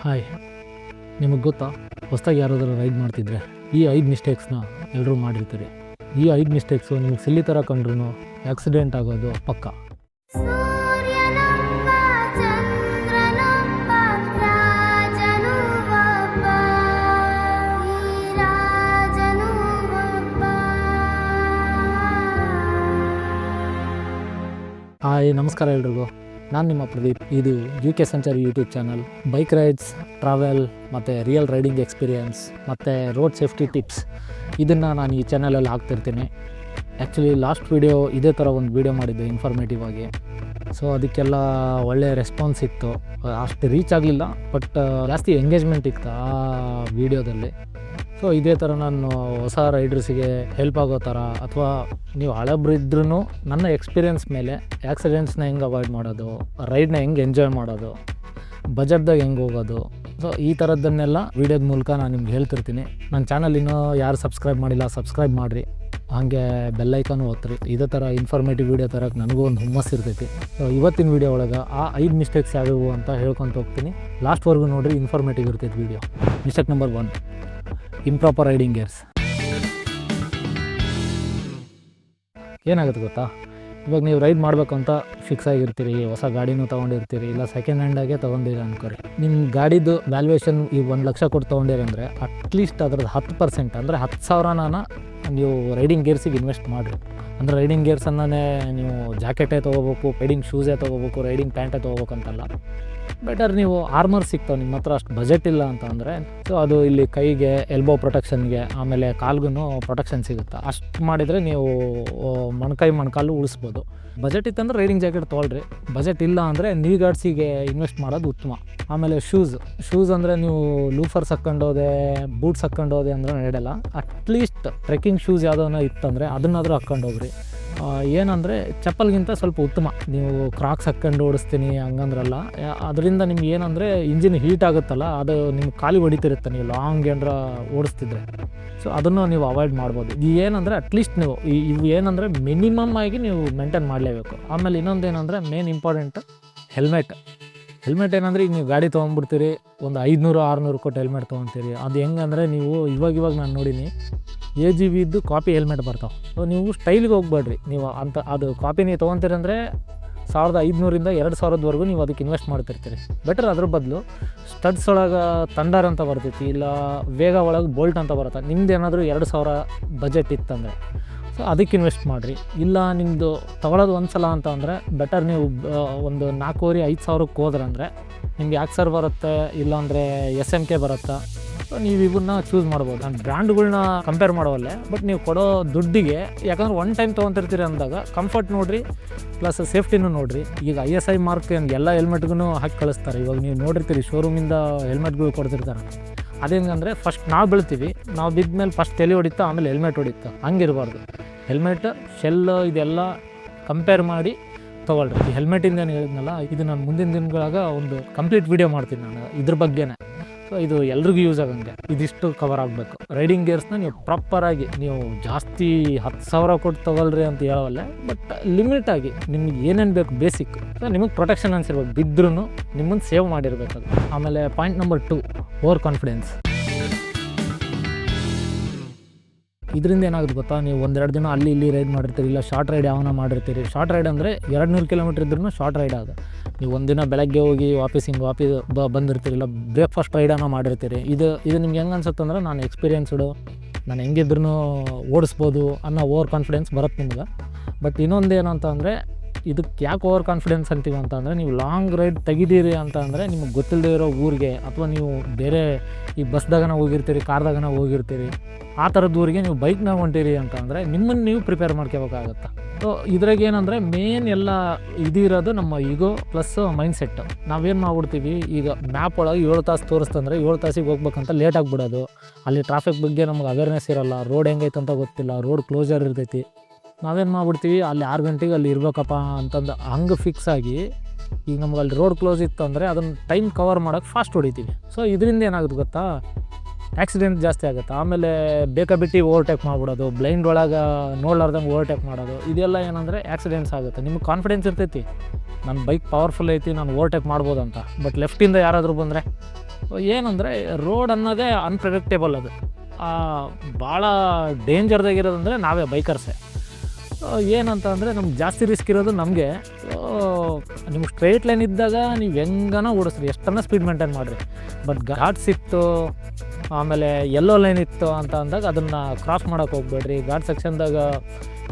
Hi, ನಿಮಗೆ ಗೊತ್ತಾ, ಹೊಸ್ದಾಗಿ ಯಾರಾದರೂ ರೈಡ್ ಮಾಡ್ತಿದ್ರೆ ಈ 5 ಮಿಸ್ಟೇಕ್ಸ್ನ ಎಲ್ಲರೂ ಮಾಡಿರ್ತೀರಿ. ಈ 5 ಮಿಸ್ಟೇಕ್ಸು ನಿಮ್ಗೆ ಸಿಲ್ಲಿ ಥರ ಕಂಡ್ರೂ ಆಕ್ಸಿಡೆಂಟ್ ಆಗೋದು ಪಕ್ಕ. ಹಾಯ್, ನಮಸ್ಕಾರ ಎಲ್ರಿಗೂ. ನಾನು ನಿಮ್ಮ ಪ್ರದೀಪ್. ಇದು UK ಸಂಚಾರಿ YouTube channel. Bike rides, travel ಮತ್ತು ರಿಯಲ್ ರೈಡಿಂಗ್ ಎಕ್ಸ್ಪೀರಿಯನ್ಸ್ ಮತ್ತು ರೋಡ್ ಸೇಫ್ಟಿ ಟಿಪ್ಸ್ ಇದನ್ನು ನಾನು ಈ ಚಾನಲಲ್ಲಿ ಹಾಕ್ತಿರ್ತೀನಿ. ಆ್ಯಕ್ಚುಲಿ ಲಾಸ್ಟ್ ವೀಡಿಯೋ ಇದೇ ಥರ ಒಂದು ವೀಡಿಯೋ ಮಾಡಿದ್ದೆ ಇನ್ಫಾರ್ಮೇಟಿವ್ ಆಗಿ. ಸೊ ಅದಕ್ಕೆಲ್ಲ ಒಳ್ಳೆಯ ರೆಸ್ಪಾನ್ಸ್ ಇತ್ತು. ಅಷ್ಟು ರೀಚ್ ಆಗಲಿಲ್ಲ, ಬಟ್ ಜಾಸ್ತಿ ಎಂಗೇಜ್ಮೆಂಟ್ ಇತ್ತು ಆ ವೀಡಿಯೋದಲ್ಲಿ. ಸೊ ಇದೇ ಥರ ನಾನು ಹೊಸ ರೈಡರ್ಸಿಗೆ ಹೆಲ್ಪ್ ಆಗೋ ಥರ, ಅಥವಾ ನೀವು ಹಳಬ್ರಿದ್ರೂ ನನ್ನ ಎಕ್ಸ್ಪೀರಿಯೆನ್ಸ್ ಮೇಲೆ ಆ್ಯಕ್ಸಿಡೆಂಟ್ಸ್ನ ಹೆಂಗೆ ಅವಾಯ್ಡ್ ಮಾಡೋದು, ರೈಡ್ನ ಹೆಂಗೆ ಎಂಜಾಯ್ ಮಾಡೋದು, ಬಜೆಟ್ದಾಗ ಹೆಂಗೆ ಹೋಗೋದು, ಸೊ ಈ ಥರದ್ದನ್ನೆಲ್ಲ ವೀಡಿಯೋದ ಮೂಲಕ ನಾನು ನಿಮ್ಗೆ ಹೇಳ್ತಿರ್ತೀನಿ. ನನ್ನ ಚಾನಲ್ ಇನ್ನೂ ಯಾರು ಸಬ್ಸ್ಕ್ರೈಬ್ ಮಾಡಿಲ್ಲ, ಸಬ್ಸ್ಕ್ರೈಬ್ ಮಾಡಿರಿ. ಹಾಗೆ ಬೆಲ್ಲೈಕನ್ನು ಒತ್ತಿರಿ. ಇದೇ ಥರ ಇನ್ಫಾರ್ಮೇಟಿವ್ ವೀಡಿಯೋ ತರಕ್ಕೆ ನನಗೂ ಒಂದು ಹುಮ್ಮಸ್ ಇರ್ತೈತಿ. ಸೊ ಇವತ್ತಿನ ವೀಡಿಯೋ ಒಳಗೆ ಆ 5 ಮಿಸ್ಟೇಕ್ಸ್ ಯಾವುವು ಅಂತ ಹೇಳ್ಕೊತ ಹೋಗ್ತೀನಿ. ಲಾಸ್ಟ್ವರೆಗೂ ನೋಡಿರಿ, ಇನ್ಫಾರ್ಮೇಟಿವ್ ಇರ್ತೈತಿ video. Mistake number 1, improper riding gears. ಏನಾಗುತ್ತೆ ಗೊತ್ತಾ, ಇವಾಗ ನೀವು ರೈಡ್ ಮಾಡಬೇಕು ಅಂತ ಫಿಕ್ಸ್ ಆಗಿರ್ತೀರಿ, ಹೊಸ ಗಾಡಿನೂ ತೊಗೊಂಡಿರ್ತೀರಿ, ಇಲ್ಲ ಸೆಕೆಂಡ್ ಹ್ಯಾಂಡಾಗೆ ತೊಗೊಂಡಿರಿ ಅನ್ಕೋರಿ. ನಿಮ್ಮ ಗಾಡಿದು ವ್ಯಾಲ್ಯೂಯೇಷನ್ ಈ 1 ಲಕ್ಷ ಕೊಟ್ಟು ತೊಗೊಂಡಿರಿ ಅಂದರೆ ಅಟ್ಲೀಸ್ಟ್ ಅದ್ರದ್ದು 10% ಅಂದರೆ 10,000ನ ನೀವು ರೈಡಿಂಗ್ ಗೇರ್ಸಿಗೆ ಇನ್ವೆಸ್ಟ್ ಮಾಡಿರಿ. ಅಂದರೆ ರೈಡಿಂಗ್ ಗೇರ್ಸನ್ನೇ ನೀವು ಜಾಕೆಟೇ ತೊಗೋಬೇಕು, ರೈಡಿಂಗ್ ಶೂಸೇ ತೊಗೋಬೇಕು, ರೈಡಿಂಗ್ ಪ್ಯಾಂಟೇ ತೊಗೋಬೇಕಂತಲ್ಲ. ಬೆಟರ್ ನೀವು ಆರ್ಮರ್ ಸಿಗ್ತಾವೆ, ನಿಮ್ಮ ಹತ್ರ ಅಷ್ಟು ಬಜೆಟ್ ಇಲ್ಲ ಅಂತ ಅಂದರೆ, ಸೊ ಅದು ಇಲ್ಲಿ ಕೈಗೆ, ಎಲ್ಬೋ ಪ್ರೊಟೆಕ್ಷನ್ಗೆ, ಆಮೇಲೆ ಕಾಲ್ಗೂ ಪ್ರೊಟೆಕ್ಷನ್ ಸಿಗುತ್ತೆ. ಅಷ್ಟು ಮಾಡಿದರೆ ನೀವು ಮೊಣಕಾಲು ಉಳಿಸ್ಬೋದು. ಬಜೆಟ್ ಇತ್ತಂದ್ರೆ ರೈಡಿಂಗ್ ಜಾಕೆಟ್ ತೊಗೊಳ್ರಿ. ಬಜೆಟ್ ಇಲ್ಲ ಅಂದರೆ ನೀ ಗಾರ್ಡ್ಸಿಗೆ ಇನ್ವೆಸ್ಟ್ ಮಾಡೋದು ಉತ್ತಮ. ಆಮೇಲೆ ಶೂಸ್ ಅಂದರೆ ನೀವು ಲೂಫರ್ಸ್ ಹಾಕ್ಕೊಂಡೋದೆ, ಬೂಟ್ಸ್ ಹಾಕ್ಕೊಂಡೋದೆ ಅಂದರೆ ನಡೆಯಲ್ಲ. ಅಟ್ಲೀಸ್ಟ್ ಟ್ರೆಕ್ಕಿಂಗ್ ಶೂಸ್ ಯಾವುದೋ ಇತ್ತಂದರೆ ಅದನ್ನಾದರೂ ಹಾಕ್ಕೊಂಡು ಹೋಗ್ರಿ. ಏನಂದರೆ ಚಪ್ಪಲ್ಗಿಂತ ಸ್ವಲ್ಪ ಉತ್ತಮ. ನೀವು ಕ್ರಾಕ್ಸ್ ಹಾಕ್ಕೊಂಡು ಓಡಿಸ್ತೀನಿ ಹಂಗಂದ್ರಲ್ಲ, ಅದರಿಂದ ನಿಮ್ಗೆ ಏನಂದರೆ ಇಂಜಿನ್ ಹೀಟ್ ಆಗುತ್ತಲ್ಲ, ಅದು ನಿಮ್ಗೆ ಖಾಲಿ ಹೊಡಿತಿರುತ್ತೆ ನೀವು ಲಾಂಗ್ ಏನಾರ ಓಡಿಸ್ತಿದ್ರೆ. ಸೊ ಅದನ್ನು ನೀವು ಅವಾಯ್ಡ್ ಮಾಡ್ಬೋದು. ಇದು ಏನಂದರೆ ಅಟ್ಲೀಸ್ಟ್ ನೀವು ಇವು ಏನಂದರೆ ಮಿನಿಮಮ್ ಆಗಿ ನೀವು ಮೇಂಟೈನ್ ಮಾಡಲೇಬೇಕು. ಆಮೇಲೆ ಇನ್ನೊಂದು ಏನಂದರೆ ಮೇನ್ ಇಂಪಾರ್ಟೆಂಟ್, ಹೆಲ್ಮೆಟ್ ಏನಂದರೆ ಈಗ ನೀವು ಗಾಡಿ ತೊಗೊಂಡ್ಬಿಡ್ತೀರಿ, ಒಂದು 500-600 ಕೊಟ್ಟು ಹೆಲ್ಮೆಟ್ ತೊಗೊತೀರಿ. ಅದು ಹೆಂಗಂದರೆ ನೀವು ಇವಾಗ ನಾನು ನೋಡೀನಿ, AGVದ್ದು ಕಾಪಿ ಹೆಲ್ಮೆಟ್ ಬರ್ತಾವೆ. ಸೊ ನೀವು ಸ್ಟೈಲಿಗೆ ಹೋಗ್ಬೇಡ್ರಿ. ನೀವು ಅಂತ ಅದು ಕಾಪಿ ನೀವು ತೊಗೊತೀರಿ ಅಂದರೆ 1,500ರಿಂದ 2,000ವರೆಗೂ ನೀವು ಅದಕ್ಕೆ ಇನ್ವೆಸ್ಟ್ ಮಾಡ್ತಿರ್ತೀರಿ. ಬೆಟರ್ ಅದ್ರ ಬದಲು ಸ್ಟಡ್ಸ್ ಒಳಗೆ ಥಂಡರ್ ಅಂತ ಬರ್ತೈತಿ, ಇಲ್ಲ ವೇಗ ಒಳಗೆ ಬೋಲ್ಟ್ ಅಂತ ಬರುತ್ತೆ. ನಿಮ್ದು ಏನಾದರೂ 2,000 ಬಜೆಟ್ ಇತ್ತಂದರೆ ಸೊ ಅದಕ್ಕೆ ಇನ್ವೆಸ್ಟ್ ಮಾಡಿರಿ. ಇಲ್ಲ ನಿಮ್ಮದು ತೊಗೊಳೋದು ಒಂದು ಸಲ ಅಂತ ಅಂದರೆ ಬೆಟರ್ ನೀವು ಒಂದು 4,500-5,000ಕ್ಕೆ ಹೋದ್ರಂದರೆ ನಿಮ್ಗೆ ಆಕ್ಸರ್ ಬರುತ್ತೆ, ಇಲ್ಲಾಂದರೆ SMK ಬರುತ್ತೆ. ಸೊ ನೀವು ಇವನ್ನ ಚೂಸ್ ಮಾಡ್ಬೋದು. ನಾನು ಬ್ರ್ಯಾಂಡ್ಗಳ್ನ ಕಂಪೇರ್ ಮಾಡೋವಲ್ಲೇ, ಬಟ್ ನೀವು ಕೊಡೋ ದುಡ್ಡಿಗೆ, ಯಾಕಂದ್ರೆ ಒನ್ ಟೈಮ್ ತೊಗೊತಿರ್ತೀರಿ ಅಂದಾಗ ಕಂಫರ್ಟ್ ನೋಡಿರಿ, ಪ್ಲಸ್ ಸೇಫ್ಟಿನೂ ನೋಡಿರಿ. ಈಗ ISI ಮಾರ್ಕ್ ಎಲ್ಲ ಹೆಲ್ಮೆಟ್ಗೂ ಹಾಕಿ ಕಳಿಸ್ತಾರೆ. ಇವಾಗ ನೀವು ನೋಡಿರ್ತೀರಿ, ಶೋರೂಮಿಂದ ಹೆಲ್ಮೆಟ್ಗಳು ಕೊಡ್ತಿರ್ತಾರೆ. ಅದೇಂಗಂದರೆ ಫಸ್ಟ್ ನಾವು ಬೀಳ್ತೀವಿ, ನಾವು ಬಿದ್ದ ಮೇಲೆ ಫಸ್ಟ್ ತಲೆ ಹೊಡಿತಾ, ಆಮೇಲೆ ಹೆಲ್ಮೆಟ್ ಹೊಡಿತಾ. ಹಂಗಿರಬಾರ್ದು. ಹೆಲ್ಮೆಟ್, ಶೆಲ್ಲು ಇದೆಲ್ಲ ಕಂಪೇರ್ ಮಾಡಿ ತೊಗೊಳ್ರಿ. ಈ ಹೆಲ್ಮೆಟಿಂದ ಏನು ಹೇಳಿದ್ನಲ್ಲ, ಇದು ನಾನು ಮುಂದಿನ ದಿನಗಳಾಗ ಒಂದು ಕಂಪ್ಲೀಟ್ ವೀಡಿಯೋ ಮಾಡ್ತೀನಿ ನಾನು ಇದ್ರ ಬಗ್ಗೆನೇ. ಸೊ ಇದು ಎಲ್ರಿಗೂ ಯೂಸ್ ಆಗಂಗೆ ಇದಿಷ್ಟು ಕವರ್ ಆಗಬೇಕು. ರೈಡಿಂಗ್ ಗೇರ್ಸ್ನ ನೀವು ಪ್ರಾಪರಾಗಿ, ನೀವು ಜಾಸ್ತಿ 10,000 ಕೊಟ್ಟು ತೊಗೊಳ್ರಿ ಅಂತ ಹೇಳೋವಲ್ಲೇ, ಬಟ್ ಲಿಮಿಟಾಗಿ ನಿಮ್ಗೆ ಏನೇನು ಬೇಕು ಬೇಸಿಕ್. ಸೊ ನಿಮಗೆ ಪ್ರೊಟೆಕ್ಷನ್ ಅನ್ಸಿರ್ಬೇಕು, ಬಿದ್ದರೂ ನಿಮ್ಮನ್ನು ಸೇವ್ ಮಾಡಿರ್ಬೇಕು ಅದು. ಆಮೇಲೆ ಪಾಯಿಂಟ್ ನಂಬರ್ 2, ಓವರ್ ಕಾನ್ಫಿಡೆನ್ಸ್. ಇದರಿಂದ ಏನಾಗುತ್ತೆ ಗೊತ್ತಾ, ನೀವು 1-2 ದಿನ ಅಲ್ಲಿ ಇಲ್ಲಿ ರೈಡ್ ಮಾಡಿರ್ತೀರಿ, ಇಲ್ಲ ಶಾರ್ಟ್ ರೈಡ್ ಯಾವನ ಮಾಡಿರ್ತೀರಿ. ಶಾರ್ಟ್ ರೈಡ್ ಅಂದರೆ 200 ಕಿಲೋಮೀಟ್ರ್ ಇದ್ರೂ ಶಾರ್ಟ್ ರೈಡ್ ಅದು. ನೀವು ಒಂದಿನ ಬೆಳಗ್ಗೆ ಹೋಗಿ ವಾಪಸ್ ಬಂದಿರ್ತೀರಿ, ಇಲ್ಲ ಬ್ರೇಕ್ಫಾಸ್ಟ್ ರೈಡನ್ನು ಮಾಡಿರ್ತೀರಿ. ಇದು ನಿಮ್ಗೆ ಹೆಂಗೆ ಅನ್ಸುತ್ತೆ ಅಂದರೆ, ನಾನು ಎಕ್ಸ್ಪೀರಿಯೆನ್ಸ್ಡು, ನಾನು ಹೆಂಗಿದ್ರೂ ಓಡಿಸ್ಬೋದು ಅನ್ನೋ ಓವರ್ ಕಾನ್ಫಿಡೆನ್ಸ್ ಬರುತ್ತೆ ನಿಮ್ಗೆ. ಬಟ್ ಇನ್ನೊಂದು ಏನಂತ ಅಂದರೆ, ಇದಕ್ಕೆ ಯಾಕೆ ಓವರ್ ಕಾನ್ಫಿಡೆನ್ಸ್ ಅಂತೀವಿ ಅಂತ ಅಂದರೆ, ನೀವು ಲಾಂಗ್ ರೈಡ್ ತೆಗಿದ್ದೀರಿ ಅಂತ ಅಂದರೆ ನಿಮಗೆ ಗೊತ್ತಿಲ್ಲದೆ ಇರೋ ಊರಿಗೆ, ಅಥವಾ ನೀವು ಬೇರೆ ಈ ಬಸ್ದಾಗನ ಹೋಗಿರ್ತೀರಿ, ಕಾರ್ದಾಗನ ಹೋಗಿರ್ತೀರಿ, ಆ ಥರದ್ದು ಊರಿಗೆ ನೀವು ಬೈಕ್ನಾಗ ಹೊಂಟಿರಿ ಅಂತ ಅಂದರೆ ನಿಮ್ಮನ್ನು ನೀವು ಪ್ರಿಪೇರ್ ಮಾಡ್ಕೋಬೇಕಾಗತ್ತೆ. ಸೊ ಇದ್ರಾಗ ಏನಂದರೆ ಮೇನ್ ಎಲ್ಲ ಇದಿರೋದು ನಮ್ಮ ಈಗೋ ಪ್ಲಸ್ ಮೈಂಡ್ ಸೆಟ್. ನಾವೇನು ಮಾಡ್ಬಿಡ್ತೀವಿ, ಈಗ ಮ್ಯಾಪ್ ಒಳಗೆ 7 ತಾಸು ತೋರಿಸ್ತಂದರೆ 7 ತಾಸಿಗೆ ಹೋಗ್ಬೇಕಂತ ಲೇಟ್ ಆಗಿಬಿಡೋದು. ಅಲ್ಲಿ ಟ್ರಾಫಿಕ್ ಬಗ್ಗೆ ನಮ್ಗೆ ಅವೇರ್ನೆಸ್ ಇರೋಲ್ಲ, ರೋಡ್ ಹೆಂಗೈತೆ ಅಂತ ಗೊತ್ತಿಲ್ಲ, ರೋಡ್ ಕ್ಲೋಸರ್ ಇರ್ತೈತಿ. ನಾವೇನು ಮಾಡ್ಬಿಡ್ತೀವಿ, ಅಲ್ಲಿ 6 ಗಂಟೆಗೆ ಅಲ್ಲಿ ಇರಬೇಕಪ್ಪ ಅಂತಂದು ಹಂಗೆ ಫಿಕ್ಸ್ ಆಗಿ, ಈಗ ನಮ್ಗೆ ಅಲ್ಲಿ ರೋಡ್ ಕ್ಲೋಸ್ ಇತ್ತು ಅಂದರೆ ಅದನ್ನು ಟೈಮ್ ಕವರ್ ಮಾಡೋಕ್ಕೆ ಫಾಸ್ಟ್ ಹೊಡಿತೀವಿ. ಸೊ ಇದರಿಂದ ಏನಾಗುತ್ತೆ ಗೊತ್ತಾ, ಆಕ್ಸಿಡೆಂಟ್ ಜಾಸ್ತಿ ಆಗುತ್ತೆ. ಆಮೇಲೆ ಬೇಕಾಬಿಟ್ಟು ಓವರ್ಟೇಕ್ ಮಾಡಿಬಿಡೋದು, ಬ್ಲೈಂಡ್ ಒಳಗೆ ನೋಡ್ಲಾರ್ದಂಗೆ ಓವರ್ಟೇಕ್ ಮಾಡೋದು, ಇದೆಲ್ಲ ಏನಂದರೆ ಆಕ್ಸಿಡೆಂಟ್ಸ್ ಆಗುತ್ತೆ. ನಿಮಗೆ ಕಾನ್ಫಿಡೆನ್ಸ್ ಇರ್ತೈತಿ, ನನ್ನ ಬೈಕ್ ಪವರ್ಫುಲ್ ಐತಿ, ನಾನು ಓವರ್ಟೇಕ್ ಮಾಡ್ಬೋದು ಅಂತ. ಬಟ್ ಲೆಫ್ಟಿಂದ ಯಾರಾದರೂ ಬಂದರೆ ಏನಂದರೆ ರೋಡ್ ಅನ್ನೋದೇ ಅನ್ಪ್ರೆಡಿಕ್ಟೇಬಲ್ ಅದು. ಭಾಳ ಡೇಂಜರ್ದಾಗಿರೋದಂದರೆ ನಾವೇ ಬೈಕರ್ಸೇ. ಏನಂತ ಅಂದರೆ ನಮ್ಗೆ ಜಾಸ್ತಿ ರಿಸ್ಕ್ ಇರೋದು ನಮಗೆ. ನಿಮ್ಗೆ ಸ್ಟ್ರೈಟ್ ಲೈನ್ ಇದ್ದಾಗ ನೀವು ಹೆಂಗನ ಓಡಿಸ್ರಿ, ಎಷ್ಟನ್ನ ಸ್ಪೀಡ್ ಮೇಂಟೈನ್ ಮಾಡಿರಿ. ಬಟ್ ಘಾಟ್ಸ್ ಇತ್ತು, ಆಮೇಲೆ ಎಲ್ಲೋ ಲೈನ್ ಇತ್ತು ಅಂತ ಅಂದಾಗ ಅದನ್ನು ಕ್ರಾಸ್ ಮಾಡೋಕ್ಕೆ ಹೋಗ್ಬೇಡ್ರಿ. ಘಾಟ್ ಸೆಕ್ಷನ್ದಾಗ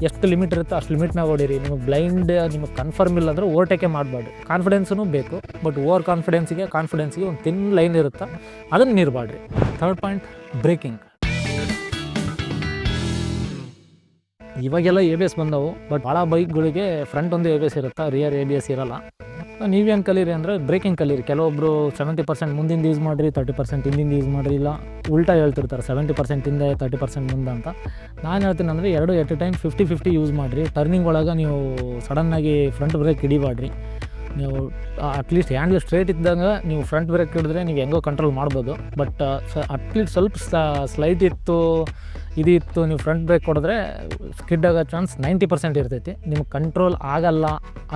ಎಷ್ಟು ಲಿಮಿಟ್ ಇರುತ್ತೋ ಅಷ್ಟು ಲಿಮಿಟ್ನಾಗ ಓಡಿರಿ. ನಿಮಗೆ ಬ್ಲೈಂಡ್ ನಿಮಗೆ ಕನ್ಫರ್ಮ್ ಇಲ್ಲ ಅಂದರೆ ಓವರ್ಟೇಕೆ ಮಾಡಬೇಡ್ರಿ. ಕಾನ್ಫಿಡೆನ್ಸೂ ಬೇಕು, ಬಟ್ ಓವರ್ ಕಾನ್ಫಿಡೆನ್ಸಿಗೆ ಒಂದು ತಿನ್ ಲೈನ್ ಇರುತ್ತೆ, ಅದನ್ನು ಮೀರಬೇಡ್ರಿ. Third point, braking. ಇವಾಗೆಲ್ಲ ABS ಬಂದವು, ಬಟ್ ಭಾಳ ಬೈಕ್ಗಳಿಗೆ ಫ್ರಂಟ್ ಒಂದು ABS ಇರುತ್ತೆ, ರಿಯರ್ ABS ಇರೋಲ್ಲ. ನೀವೇನು ಕಲೀರಿ ಅಂದರೆ ಬ್ರೇಕಿಂಗ್ ಕಲೀರಿ. ಕೆಲವೊಬ್ಬರು 70% ಮುಂದಿಂದ ಯೂಸ್ ಮಾಡಿರಿ, 30% ಹಿಂದಿಂದ ಯೂಸ್ ಮಾಡಿರಿ, ಇಲ್ಲ ಉಲ್ಟಾ ಹೇಳ್ತಿರ್ತಾರೆ 70% ಹಿಂದೆ 30% ಮುಂದೆ ಅಂತ. ನಾನು ಹೇಳ್ತೀನಿ ಅಂದರೆ ಎರಡು ಎಟ್ ಎ ಟೈಮ್ 50-50 ಯೂಸ್ ಮಾಡಿರಿ. ಟರ್ನಿಂಗ್ ಒಳಗೆ ನೀವು ಸಡನ್ನಾಗಿ ಫ್ರಂಟ್ ಬ್ರೇಕ್ ಹಿಡಿಬೇಡ್ರಿ. ನೀವು ಅಟ್ಲೀಸ್ಟ್ ಹ್ಯಾಂಡ್ಲ್ ಸ್ಟ್ರೇಟ್ ಇದ್ದಾಗ ನೀವು ಫ್ರಂಟ್ ಬ್ರೇಕ್ ಹಿಡಿದ್ರೆ ನೀವು ಹೆಂಗೋ ಕಂಟ್ರೋಲ್ ಮಾಡ್ಬೋದು. ಬಟ್ ಅಟ್ಲೀಸ್ಟ್ ಸ್ವಲ್ಪ ಸ್ಲೈಟ್ ಇತ್ತು, ಇತ್ತು, ನೀವು ಫ್ರಂಟ್ ಬ್ರೇಕ್ ಕೊಡಿದ್ರೆ ಸ್ಕಿಡ್ ಆಗೋ ಚಾನ್ಸ್ 90% ಇರ್ತೈತಿ. ನಿಮ್ಗೆ ಕಂಟ್ರೋಲ್ ಆಗಲ್ಲ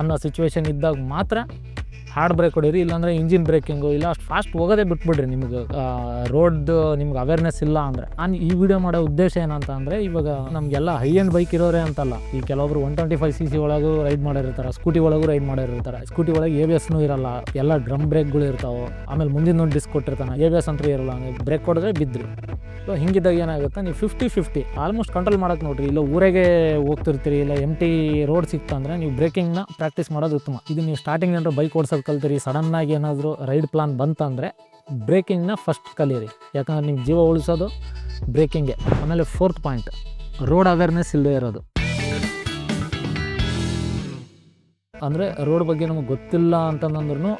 ಅನ್ನೋ ಸಿಚುವೇಶನ್ ಇದ್ದಾಗ ಮಾತ್ರ ಹಾರ್ಡ್ ಬ್ರೇಕ್ ಹೊಡೀರಿ. ಇಲ್ಲಾಂದರೆ ಇಂಜಿನ್ ಬ್ರೇಕಿಂಗು ಇಲ್ಲ ಅಷ್ಟು ಫಾಸ್ಟ್ ಹೋಗೋದೇ ಬಿಟ್ಬಿಡ್ರಿ. ನಿಮ್ಗೆ ರೋಡ್ದು ನಿಮ್ಗೆ ಅವೇರ್ನೆಸ್ ಇಲ್ಲ ಅಂದರೆ. ನಾನು ಈ ವಿಡಿಯೋ ಮಾಡೋ ಉದ್ದೇಶ ಏನಂತ ಅಂದರೆ, ಇವಾಗ ನಮಗೆಲ್ಲ ಹೈ ಎಂಡ್ ಬೈಕ್ ಇರೋರೇ ಅಂತಲ್ಲ, ಈ ಕೆಲವೊಬ್ರು 125cc ಒಳಗೂ ರೈಡ್ ಮಾಡಿರ್ತಾರೆ, ಸ್ಕೂಟಿ ಒಳಗೂ ರೈಡ್ ಮಾಡಿರ್ತಾರೆ. ಸ್ಕೂಟಿ ಒಳಗೆ ABSನೂ ಇರಲ್ಲ, ಎಲ್ಲ ಡ್ರಮ್ ಬ್ರೇಕ್ಗಳು ಇರ್ತಾವೆ, ಆಮೇಲೆ ಮುಂದಿನ ಒಂದು ಡಿಸ್ಕ್ ಕೊಟ್ಟಿರ್ತಾನೆ, ABS ಅಂತೂ ಇರಲ್ಲ. ಬ್ರೇಕ್ ಕೊಡಿದ್ರೆ ಬಿದ್ದರು. ಸೊ ಹಿಂಗಿದ್ದಾಗ ಏನಾಗುತ್ತೆ, ನೀವು 50-50 ಆಲ್ಮೋಸ್ಟ್ ಕಂಟ್ರೋಲ್ ಮಾಡೋಕ್ಕೆ ನೋಡಿರಿ. ಇಲ್ಲ ಊರಿಗೆ ಹೋಗ್ತಿರ್ತೀರಿ, ಇಲ್ಲ ಎಂಟಿ ರೋಡ್ ಸಿಕ್ತು ಅಂದರೆ ನೀವು ಬ್ರೇಕಿಂಗ್ನ ಪ್ರಾಕ್ಟೀಸ್ ಮಾಡೋದು ಉತ್ತಮ. ಇದು ನೀವು ಸ್ಟಾರ್ಟಿಂಗ್ ಏನಾದ್ರು ಬೈಕ್ ಓಡಿಸೋದು ಕಲ್ತೀರಿ, ಸಡನ್ನಾಗಿ ಏನಾದರೂ ರೈಡ್ ಪ್ಲಾನ್ ಬಂತಂದರೆ ಬ್ರೇಕಿಂಗ್ನ ಫಸ್ಟ್ ಕಲೀರಿ. ಯಾಕಂದ್ರೆ ನಿಮ್ಮ ಜೀವ ಉಳಿಸೋದು ಬ್ರೇಕಿಂಗೆ. ಆಮೇಲೆ 4th ಪಾಯಿಂಟ್, ರೋಡ್ ಅವೇರ್ನೆಸ್ ಇಲ್ಲದೆ ಇರೋದು. ಅಂದರೆ ರೋಡ್ ಬಗ್ಗೆ ನಮಗೆ ಗೊತ್ತಿಲ್ಲ ಅಂತಂದ್ರೂ,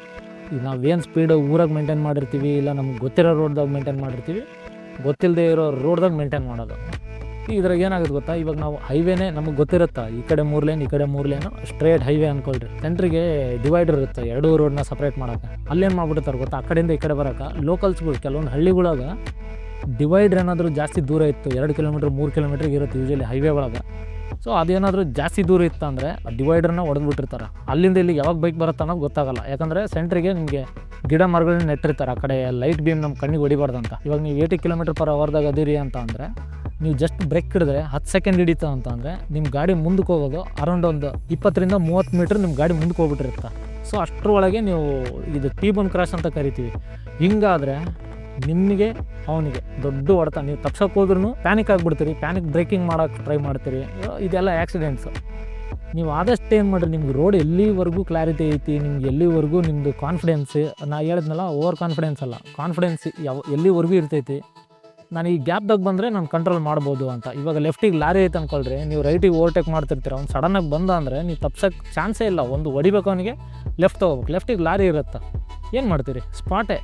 ಈಗ ನಾವೇನು ಸ್ಪೀಡ್ ಊರಾಗ ಮೇಂಟೈನ್ ಮಾಡಿರ್ತೀವಿ, ಇಲ್ಲ ನಮ್ಗೆ ಗೊತ್ತಿರೋ ರೋಡ್ದಾಗ ಮೇಂಟೈನ್ ಮಾಡಿರ್ತೀವಿ, ಗೊತ್ತಿಲ್ಲದೆ ಇರೋ ರೋಡ್ದಾಗ ಮೇಂಟೈನ್ ಮಾಡೋದು. ಇದ್ರಾಗ ಏನಾಗುತ್ತೆ ಗೊತ್ತಾ, ಇವಾಗ ನಾವು ಹೈವೇನೇ ನಮಗೆ ಗೊತ್ತಿರುತ್ತೆ, ಈ ಕಡೆ 3 ಲೇನ್, ಈ ಕಡೆ 3 ಲೇನು, ಸ್ಟ್ರೇಟ್ ಹೈವೇ ಅಂದ್ಕೊಳ್ರಿ. ಸೆಂಟ್ರಿಗೆ ಡಿವೈಡರ್ ಇರುತ್ತೆ, 2 ರೋಡ್ನ ಸಪ್ರೇಟ್ ಮಾಡೋಕ್ಕೆ. ಅಲ್ಲೇನು ಮಾಡ್ಬಿಡ್ತಾರೆ ಗೊತ್ತಾ, ಆ ಕಡೆಯಿಂದ ಈ ಕಡೆ ಬರೋಕೆ ಲೋಕಲ್ಸ್ಗಳು ಕೆಲವೊಂದು ಹಳ್ಳಿಗಳಾಗ ಡಿವೈಡ್ರ್ ಏನಾದರೂ ಜಾಸ್ತಿ ದೂರ ಇತ್ತು, 2 ಕಿಲೋಮೀಟ್ರ್ 3 ಕಿಲೋಮೀಟ್ರಿಗೆ ಇರುತ್ತೆ ಯೂಶಲಿ ಹೈವೇ ಒಳಗೆ. ಸೊ ಅದೇನಾದರೂ ಜಾಸ್ತಿ ದೂರ ಇತ್ತು ಅಂದರೆ ಡಿವೈಡರ್ನ ಹೊಡೆದ್ಬಿಟ್ಟಿರ್ತಾರೆ. ಅಲ್ಲಿಂದ ಇಲ್ಲಿಗೆ ಯಾವಾಗ ಬೈಕ್ ಬರುತ್ತೆ ಅನ್ನೋದು ಗೊತ್ತಾಗಲ್ಲ. ಯಾಕಂದರೆ ಸೆಂಟ್ರಿಗೆ ನಿಮಗೆ ಗಿಡ ಮರಗಳನ್ನ ನೆಟ್ಟಿರ್ತಾರೆ, ಆ ಕಡೆ ಲೈಟ್ ಬೀಮ್ ನಮ್ಮ ಕಣ್ಣಿಗೆ ಹೊಡಿಬಾರ್ದಂತ. ಇವಾಗ ನೀವು 80 km/h ಅದಿರಿ ಅಂತ ಅಂದರೆ, ನೀವು ಜಸ್ಟ್ ಬ್ರೇಕ್ ಹಿಡಿದ್ರೆ 10 ಸೆಕೆಂಡ್ ಹಿಡಿತು ಅಂತ ಅಂದರೆ ನಿಮ್ಮ ಗಾಡಿ ಮುಂದಕ್ಕೆ ಹೋಗೋದು ಅರೌಂಡ್ ಒಂದು 20-30 ಮೀಟ್ರ್ ನಿಮ್ಮ ಗಾಡಿ ಮುಂದಕ್ಕೆ ಹೋಗ್ಬಿಟ್ಟಿರುತ್ತೆ. ಸೊ ಅಷ್ಟರೊಳಗೆ ನೀವು ಇದು T-bone ಕ್ರಾಶ್ ಅಂತ ಕರಿತೀವಿ. ಹಿಂಗಾದರೆ ನಿಮಗೆ ಅವನಿಗೆ ದೊಡ್ಡ ಹೊಡೆತ. ನೀವು ತಪ್ಸೋಕೆ ಹೋದ್ರೂ ಪ್ಯಾನಿಕ್ ಆಗಿಬಿಡ್ತೀರಿ, ಪ್ಯಾನಿಕ್ ಬ್ರೇಕಿಂಗ್ ಮಾಡೋಕ್ಕೆ ಟ್ರೈ ಮಾಡ್ತೀರಿ. ಇದೆಲ್ಲ ಆ್ಯಕ್ಸಿಡೆಂಟ್ಸು. ನೀವು ಆದಷ್ಟು ಏನು ಮಾಡಿರಿ, ನಿಮ್ಗೆ ರೋಡ್ ಎಲ್ಲಿವರೆಗೂ ಕ್ಲಾರಿಟಿ ಐತಿ, ನಿಮ್ಗೆ ಎಲ್ಲಿವರೆಗೂ ನಿಮ್ಮದು ಕಾನ್ಫಿಡೆನ್ಸ್, ನಾ ಹೇಳಿದ್ನಲ್ಲ ಓವರ್ ಕಾನ್ಫಿಡೆನ್ಸ್ ಅಲ್ಲ, ಕಾನ್ಫಿಡೆನ್ಸ್ ಎಲ್ಲಿವರೆಗೂ ಇರ್ತೈತಿ, ನಾನು ಈ ಗ್ಯಾಪ್ದಾಗ ಬಂದರೆ ನಾನು ಕಂಟ್ರೋಲ್ ಮಾಡ್ಬೋದು ಅಂತ. ಇವಾಗ ಲೆಫ್ಟಿಗೆ ಲಾರಿ ಐತೆ ಅಂದ್ಕೊಳ್ರಿ, ನೀವು ರೈಟಿಗೆ ಓವರ್ಟೇಕ್ ಮಾಡ್ತಿರ್ತೀರ, ಅವ್ನು ಸಡನ್ನಾಗಿ ಬಂದ ಅಂದರೆ ನೀವು ತಪ್ಸೋಕ್ಕೆ ಚಾನ್ಸೇ ಇಲ್ಲ. ಒಂದು ಹೊಡಿಬೇಕು ಅವನಿಗೆ, ಲೆಫ್ಟ್ ತೊಗೋಬೇಕು, ಲೆಫ್ಟಿಗೆ ಲಾರಿ ಇರುತ್ತೆ, ಏನು ಮಾಡ್ತೀರಿ, ಸ್ಪಾಟೇ.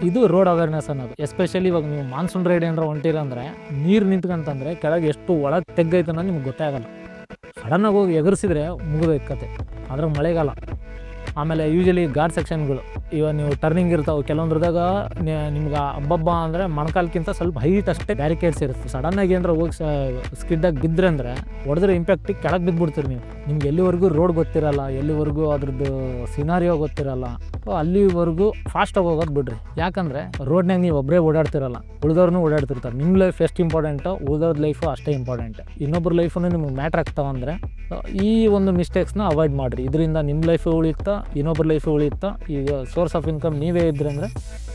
ಇದು ರೋಡ್ ಅವೇರ್ನೆಸ್ ಅನ್ನೋದು. ಎಸ್ಪೆಷಲಿ ಇವಾಗ ನೀವು ಮಾನ್ಸೂನ್ ರೈಡ್ ಏನಾರ ಹೊಂಟಿರ ಅಂದರೆ, ನೀರು ನಿಂತ್ಕಂತಂದರೆ ಕೆಳಗೆ ಎಷ್ಟು ಒಳಗೆ ತೆಗ್ಗೈತೆ ಅನ್ನೋದು ನಿಮ್ಗೆ ಗೊತ್ತೇ ಆಗಲ್ಲ. ಸಡನ್ನಾಗಿ ಹೋಗಿ ಎಗರಿಸಿದ್ರೆ ಮುಗಿದೈತೆ ಕತೆ. ಅದ್ರ ಮಳೆಗಾಲ. ಆಮೇಲೆ ಯೂಶಲಿ ಘಾಟ್ ಸೆಕ್ಷನ್ಗಳು, ಇವಾಗ ನೀವು ಟರ್ನಿಂಗ್ ಇರ್ತಾವೆ ಕೆಲವೊಂದ್ರದಾಗ ನಿಮ್ಗೆ ಹಬ್ಬ ಅಂದರೆ ಮೊಣಕಾಲ್ಕಿಂತ ಸ್ವಲ್ಪ ಹೈಟ್ ಅಷ್ಟೇ ಬ್ಯಾರಿಕೇಡ್ಸ್ ಇರುತ್ತೆ. ಸಡನ್ನಾಗಿ ಏನಾರ ಹೋಗಿ ಸ್ಕಿಡ್ಡಾಗಿ ಬಿದ್ದರೆ ಅಂದರೆ ಹೊಡೆದ್ರೆ ಇಂಪ್ಯಾಕ್ಟಿಗೆ ಕೆಳಗೆ ಬಿದ್ದುಬಿಡ್ತೀರಿ ನೀವು. ನಿಮ್ಗೆ ಎಲ್ಲಿವರೆಗೂ ರೋಡ್ ಗೊತ್ತಿರಲ್ಲ, ಎಲ್ಲಿವರೆಗೂ ಅದ್ರದ್ದು ಸಿನಾರಿಯೋ ಗೊತ್ತಿರಲ್ಲ, ಅಲ್ಲಿವರೆಗೂ ಫಾಸ್ಟಾಗಿ ಹೋಗೋದು ಬಿಡ್ರಿ. ಯಾಕಂದರೆ ರೋಡ್ನಾಗ ನೀವು ಒಬ್ಬರೇ ಓಡಾಡ್ತಿರಲ್ಲ, ಉಳಿದವ್ರನ್ನೂ ಓಡಾಡ್ತಿರ್ತಾರೆ. ನಿಮ್ಮ ಲೈಫ್ ಎಷ್ಟು ಇಂಪಾರ್ಟೆಂಟು, ಉಳಿದವ್ರ ಲೈಫು ಅಷ್ಟೇ ಇಂಪಾರ್ಟೆಂಟ್. ಇನ್ನೊಬ್ಬರ ಲೈಫನ್ನು ನಿಮ್ಗೆ ಮ್ಯಾಟ್ರ್ ಆಗ್ತಾವಂದರೆ ಈ ಒಂದು ಮಿಸ್ಟೇಕ್ಸ್ನ ಅವಾಯ್ಡ್ ಮಾಡಿರಿ. ಇದರಿಂದ ನಿಮ್ಮ ಲೈಫು ಉಳಿಯುತ್ತಾ, ಇನ್ನೊಬ್ಬರ ಲೈಫು ಉಳಿಯುತ್ತಾ. ಈಗ ಸೋರ್ಸ್ ಆಫ್ ಇನ್ಕಮ್ ನೀವೇ ಇದ್ದರೆ ಅಂದರೆ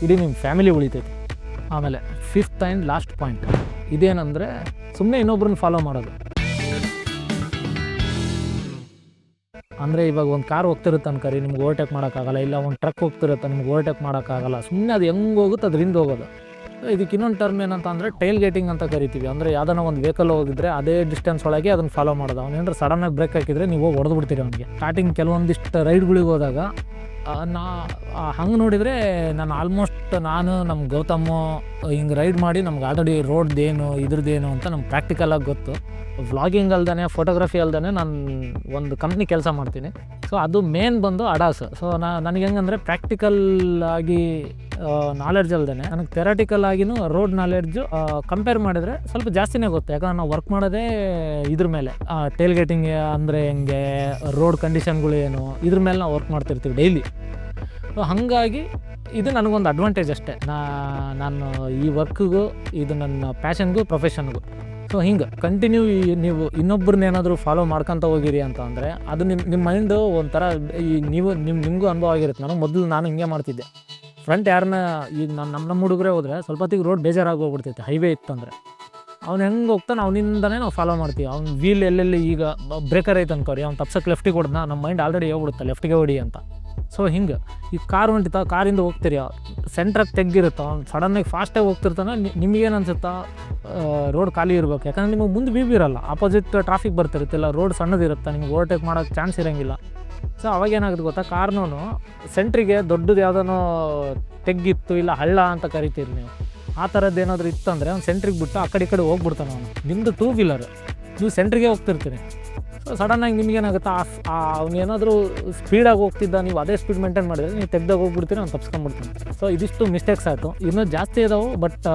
ಇಡೀ ನಿಮ್ಮ ಫ್ಯಾಮಿಲಿ ಉಳಿತೈತಿ. ಆಮೇಲೆ 5th ಆ್ಯಂಡ್ ಲಾಸ್ಟ್ ಪಾಯಿಂಟ್ ಇದೇನಂದರೆ, ಸುಮ್ಮನೆ ಇನ್ನೊಬ್ರನ್ನ ಫಾಲೋ ಮಾಡೋದು. ಅಂದರೆ ಇವಾಗ ಒಂದು ಕಾರ್ ಹೋಗ್ತಿರುತ್ತೆ ಅನ್ಕರಿ, ನಿಮ್ಗೆ ಓವರ್ಟೇಕ್ ಮಾಡೋಕ್ಕಾಗಲ್ಲ, ಇಲ್ಲ ಒಂದು ಟ್ರಕ್ ಹೋಗ್ತಿರುತ್ತೆ ನಿಮ್ಗೆ ಓವರ್ಟೇಕ್ ಮಾಡೋಕ್ಕಾಗಲ್ಲ, ಸುಮ್ಮನೆ ಅದು ಹೆಂಗೆ ಹೋಗುತ್ತೆ ಅದರಿಂದ ಹೋಗೋದು. ಇದಕ್ಕೆ ಇನ್ನೊಂದು ಟರ್ಮ್ ಏನಂತ ಅಂದರೆ ಟೈಲ್ ಗೇಟಿಂಗ್ ಅಂತ ಕರಿತೀವಿ. ಅಂದರೆ ಯಾವ್ದಾನ ಒಂದು ವೆಹಿಕಲ್ ಹೋಗಿದ್ರೆ ಅದೇ ಡಿಸ್ಟೆನ್ಸ್ ಒಳಗೆ ಅದನ್ನು ಫಾಲೋ ಮಾಡೋದು. ಅವನೇನಾದ್ರು ಸಡನ್ನಾಗಿ ಬ್ರೇಕ್ ಹಾಕಿದರೆ ನೀವು ಹೋಗಿ ಹೊಡೆದು ಬಿಡ್ತೀರಿ ಅವನಿಗೆ. ಸ್ಟಾರ್ಟಿಂಗ್ ಕೆಲವೊಂದಿಷ್ಟು ರೈಡ್ಗಳಿಗೆ ಹೋದಾಗ ಹಂಗೆ ನೋಡಿದರೆ ನಾನು ನಮ್ಮ ಗೌತಮು ಹಿಂಗೆ ರೈಡ್ ಮಾಡಿ ನಮ್ಗೆ ಆಲ್ರೆಡಿ ರೋಡ್ದೇನು ಇದ್ರದ್ದೇನು ಅಂತ ನಮ್ಗೆ ಪ್ರಾಕ್ಟಿಕಲಾಗಿ ಗೊತ್ತು. ವ್ಲಾಗಿಂಗ್ ಅಲ್ದೇ, ಫೋಟೋಗ್ರಫಿ ಅಲ್ದೇ ನಾನು ಒಂದು ಕಂಪ್ನಿ ಕೆಲಸ ಮಾಡ್ತೀನಿ. ಸೊ ಅದು ಮೇನ್ ಬಂದು ಅಡಾಸ್. ಸೊ ನನಗೆ ಹೆಂಗಂದರೆ ಪ್ರಾಕ್ಟಿಕಲ್ ಆಗಿ ನಾಲೆಡ್ಜ್ ಅಲ್ದೇ ನನಗೆ ಥೆರಟಿಕಲ್ ಆಗಿನೂ ರೋಡ್ ನಾಲೆಡ್ಜು ಕಂಪೇರ್ ಮಾಡಿದರೆ ಸ್ವಲ್ಪ ಜಾಸ್ತಿನೇ ಗೊತ್ತು. ಯಾಕಂದ್ರೆ ನಾವು ವರ್ಕ್ ಮಾಡೋದೇ ಇದ್ರ ಮೇಲೆ, ಟೇಲ್ ಗೇಟಿಂಗ್ ಅಂದರೆ ಹೆಂಗೆ, ರೋಡ್ ಕಂಡೀಷನ್ಗಳು ಏನು, ಇದ್ರ ಮೇಲೆ ನಾವು ವರ್ಕ್ ಮಾಡ್ತಿರ್ತೀವಿ ಡೈಲಿ. ಸೊ ಹಾಗಾಗಿ ಇದು ನನಗೊಂದು ಅಡ್ವಾಂಟೇಜ್ ಅಷ್ಟೇ. ನಾನು ಈ ವರ್ಕ್ಗೂ, ಇದು ನನ್ನ ಪ್ಯಾಷನ್ಗೂ, ಪ್ರೊಫೆಷನ್ಗೂ. ಸೊ ಹಿಂಗೆ ಕಂಟಿನ್ಯೂ ನೀವು ಇನ್ನೊಬ್ಬರನ್ನೇನಾದರೂ ಫಾಲೋ ಮಾಡ್ಕೊತ ಹೋಗಿರಿ ಅಂತ ಅಂದರೆ ಅದು ನಿಮ್ಮ ಮೈಂಡು ಒಂಥರ ನಿಮಗೂ ಅನುಭವ ಆಗಿರುತ್ತೆ. ನಾನು ಹಿಂಗೆ ಮಾಡ್ತಿದ್ದೆ. ಫ್ರಂಟ್ ಯಾರನ್ನ ಈಗ ನಮ್ಮ ಹುಡುಗರೇ ಹೋದರೆ ಸ್ವಲ್ಪ ಹೊತ್ತಿಗೆ ರೋಡ್ ಬೇಜಾರಾಗಿ ಹೋಗ್ಬಿಡ್ತೈತೆ. ಹೈವೇ ಇತ್ತಂದರೆ ಅವ್ನು ಹೆಂಗೆ ಹೋಗ್ತಾನೆ ಅವನಿಂದನೇ ನಾವು ಫಾಲೋ ಮಾಡ್ತೀವಿ. ಅವ್ನು ವೀಲ್ ಎಲ್ಲೆಲ್ಲಿ ಈಗ ಬ್ರೇಕರ್ ಐತೆ ಅನ್ಕೋರಿ, ಅವ್ನು ತಪ್ಸಕ್ಕೆ ಲೆಫ್ಟಿಗೆ ಹೊಡೆದ, ನಮ್ಮ ಮೈಂಡ್ ಆಲ್ರೆಡಿ ಹೋಗ್ಬಿಡುತ್ತೆ ಲೆಫ್ಟಿಗೆ ಹೊಡಿ ಅಂತ. ಸೊ ಹಿಂಗೆ ಈಗ ಕಾರ್ ಹೊಂಟಿತ, ಕಾರಿಂದ ಹೋಗ್ತೀರಿ, ಸೆಂಟ್ರಾಗಿ ತೆಗ್ಗಿರುತ್ತೆ, ಅವ್ನು ಸಡನ್ನಾಗಿ ಫಾಸ್ಟಾಗಿ ಹೋಗ್ತಿರ್ತಾನೆ. ನಿಮಗೇನು ಅನ್ಸುತ್ತಾ ರೋಡ್ ಖಾಲಿ ಇರಬೇಕು, ಯಾಕಂದರೆ ನಿಮಗೆ ಮುಂದೆ ಬಿ ಇರಲ್ಲ, ಆಪೋಸಿಟ್ ಟ್ರಾಫಿಕ್ ಬರ್ತಿರುತ್ತಿಲ್ಲ, ರೋಡ್ ಸಣ್ಣದಿರುತ್ತೆ, ನಿಮ್ಗೆ ಓವರ್ಟೇಕ್ ಮಾಡೋಕ್ಕೆ ಚಾನ್ಸ್ ಇರೋಂಗಿಲ್ಲ. ಸೊ ಅವಾಗೇನಾಗುತ್ತೆ ಗೊತ್ತಾ, ಕಾರ್ನೂ ಸೆಂಟ್ರಿಗೆ ದೊಡ್ಡದು ಯಾವುದೋ ತೆಗ್ಗಿತ್ತು, ಇಲ್ಲ ಹಳ್ಳ ಅಂತ ಕರಿತೀರಿ ನೀವು, ಆ ಥರದ್ದು ಏನಾದರೂ ಇತ್ತಂದರೆ ಅವ್ನು ಸೆಂಟ್ರಿಗೆ ಬಿಟ್ಟು ಆ ಕಡೆ ಈ ಕಡೆ ಹೋಗ್ಬಿಡ್ತಾನೆ. ನಿಮ್ಮದು 2 ವೀಲರ್, ನೀವು ಸೆಂಟ್ರಿಗೆ ಹೋಗ್ತಿರ್ತೀರಿ. ಸೊ ಸಡನ್ನಾಗಿ ನಿಮಗೇನಾಗುತ್ತೆ, ಅವ್ನೇನಾದರೂ ಸ್ಪೀಡಾಗಿ ಹೋಗ್ತಿದ್ದ, ನೀವು ಅದೇ ಸ್ಪೀಡ್ ಮೇಂಟೈನ್ ಮಾಡಿದರೆ ನೀವು ತೆಗ್ದಾಗ ಹೋಗ್ಬಿಡ್ತೀರಿ, ಅವ್ನು ತಪ್ಸ್ಕೊಂಡ್ಬಿಡ್ತೀನಿ. ಸೊ ಇದಿಷ್ಟು ಮಿಸ್ಟೇಕ್ಸ್ ಆಯಿತು. ಇನ್ನೂ ಜಾಸ್ತಿ ಇದಾವೆ, ಬಟ್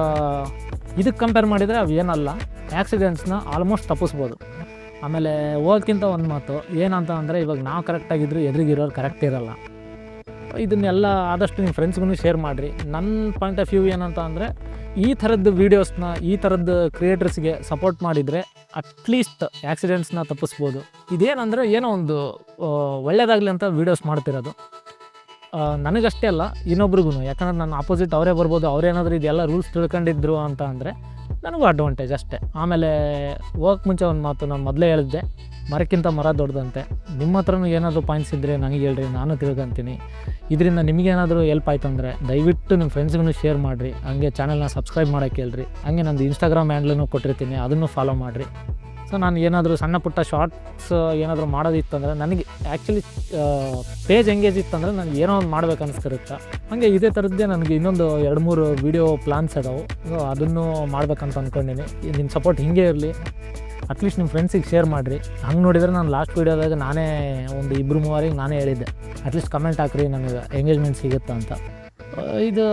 ಇದಕ್ಕೆ ಕಂಪೇರ್ ಮಾಡಿದರೆ ಅವು ಏನಲ್ಲ. ಆ್ಯಕ್ಸಿಡೆಂಟ್ಸ್ನ ಆಲ್ಮೋಸ್ಟ್ ತಪ್ಪಿಸ್ಬೋದು. ಆಮೇಲೆ ಹೋಗೋಕ್ಕಿಂತ ಒಂದು ಮಾತು ಏನಂತ ಅಂದರೆ, ಇವಾಗ ನಾವು ಕರೆಕ್ಟಾಗಿದ್ದರೂ ಎದುರಿಗಿರೋರು ಕರೆಕ್ಟ್ ಇರೋಲ್ಲ. ಇದನ್ನೆಲ್ಲ ಆದಷ್ಟು ನಿಮ್ಮ ಫ್ರೆಂಡ್ಸ್ಗೂ ಶೇರ್ ಮಾಡಿರಿ. ನನ್ನ ಪಾಯಿಂಟ್ ಆಫ್ ವ್ಯೂ ಏನಂತ ಅಂದರೆ, ಈ ಥರದ್ದು ವೀಡಿಯೋಸ್ನ, ಈ ಥರದ್ದು ಕ್ರಿಯೇಟರ್ಸ್ಗೆ ಸಪೋರ್ಟ್ ಮಾಡಿದರೆ ಅಟ್ಲೀಸ್ಟ್ ಆ್ಯಕ್ಸಿಡೆಂಟ್ಸ್ನ ತಪ್ಪಿಸ್ಬೋದು. ಇದೇನಂದರೆ ಏನೋ ಒಂದು ಒಳ್ಳೆಯದಾಗಲಿ ಅಂತ ವೀಡಿಯೋಸ್ ಮಾಡ್ತಿರೋದು. ನನಗಷ್ಟೇ ಅಲ್ಲ, ಇನ್ನೊಬ್ರಿಗೂ. ಯಾಕಂದ್ರೆ ನನ್ನ ಆಪೋಸಿಟ್ ಅವರೇ ಬರ್ಬೋದು, ಅವರೇನಾದರೂ ಇದೆಲ್ಲ ರೂಲ್ಸ್ ತಿಳ್ಕೊಂಡಿದ್ರು ಅಂತ ಅಂದರೆ ನನಗೂ ಅಡ್ವಾಂಟೇಜ್ ಅಷ್ಟೇ. ಆಮೇಲೆ ಹೋಗಕ್ಕೆ ಮುಂಚೆ ಒಂದು ಮಾತು ನಾನು ಮೊದಲೇ ಹೇಳಿದ್ದೆ, ಮರಕ್ಕಿಂತ ಮರ ದೊಡ್ಡದಂತೆ. ನಿಮ್ಮ ಹತ್ರನೂ ಏನಾದರೂ ಪಾಯಿಂಟ್ಸ್ ಇದ್ದರೆ ನನಗೆ ಹೇಳ್ರಿ, ನಾನು ತಿಳ್ಕೊತೀನಿ. ಇದರಿಂದ ನಿಮಗೇನಾದರೂ ಹೆಲ್ಪ್ ಆಯ್ತು ಅಂದರೆ ದಯವಿಟ್ಟು ನಿಮ್ಮ ಫ್ರೆಂಡ್ಸ್ಗೂ ಶೇರ್ ಮಾಡಿರಿ. ಹಂಗೆ ಚಾನಲ್ನ ಸಬ್ಸ್ಕ್ರೈಬ್ ಮಾಡೋಕ್ಕೆ ಹೇಳ್ರಿ. ಹಂಗೆ ನಂದು ಇನ್ಸ್ಟಾಗ್ರಾಮ್ ಹ್ಯಾಂಡ್ಲೂ ಕೊಟ್ಟಿರ್ತೀನಿ, ಅದನ್ನು ಫಾಲೋ ಮಾಡಿರಿ. ಸೊ ನಾನು ಏನಾದರೂ ಸಣ್ಣ ಪುಟ್ಟ ಶಾರ್ಟ್ಸ್ ಏನಾದರೂ ಮಾಡೋದಿತ್ತಂದರೆ, ನನಗೆ ಆ್ಯಕ್ಚುಲಿ ಪೇಜ್ ಎಂಗೇಜ್ ಇತ್ತಂದರೆ ನನಗೆ ಏನೋ ಒಂದು ಮಾಡ್ಬೇಕು ಅನಿಸ್ತಿರುತ್ತೆ. ಹಾಗೆ ಇದೇ ಥರದ್ದೇ ನನಗೆ ಇನ್ನೊಂದು 2-3 ವೀಡಿಯೋ ಪ್ಲಾನ್ಸ್ ಅದಾವೆ. ಸೊ ಅದನ್ನು ಮಾಡ್ಬೇಕಂತ ಅಂದ್ಕೊಂಡಿನಿ. ನಿಮ್ಮ ಸಪೋರ್ಟ್ ಹೀಗೆ ಇರಲಿ. ಅಟ್ಲೀಸ್ಟ್ ನಿಮ್ಮ ಫ್ರೆಂಡ್ಸಿಗೆ ಶೇರ್ ಮಾಡಿರಿ. ಹಂಗೆ ನೋಡಿದರೆ ನಾನು ಲಾಸ್ಟ್ ವೀಡಿಯೋದಾಗ ನಾನೇ ಒಂದು 2-3 ನಾನೇ ಹೇಳಿದ್ದೆ, ಅಟ್ಲೀಸ್ಟ್ ಕಮೆಂಟ್ ಹಾಕ್ರಿ, ನನಗೆ ಎಂಗೇಜ್ಮೆಂಟ್ ಸಿಗುತ್ತೆ ಅಂತ. ಇದು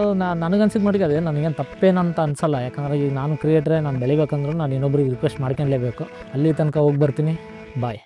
ನನಗನ್ಸಿದ ಮಟ್ಟಿಗೆ ಅದೇ ನನಗೇನು ತಪ್ಪೇನಂತ ಅನಿಸಲ್ಲ. ಯಾಕಂದರೆ ಈಗ ನಾನು ಕ್ರಿಯೇಟ್ರೆ, ನಾನು ಬೆಳಿಬೇಕಂದ್ರೂ ನಾನು ಇನ್ನೊಬ್ರಿಗೆ ರಿಕ್ವೆಸ್ಟ್ ಮಾಡ್ಕೊಳ್ಲೇಬೇಕು. ಅಲ್ಲಿ ತನಕ ಹೋಗಿ ಬರ್ತೀನಿ. ಬಾಯ್.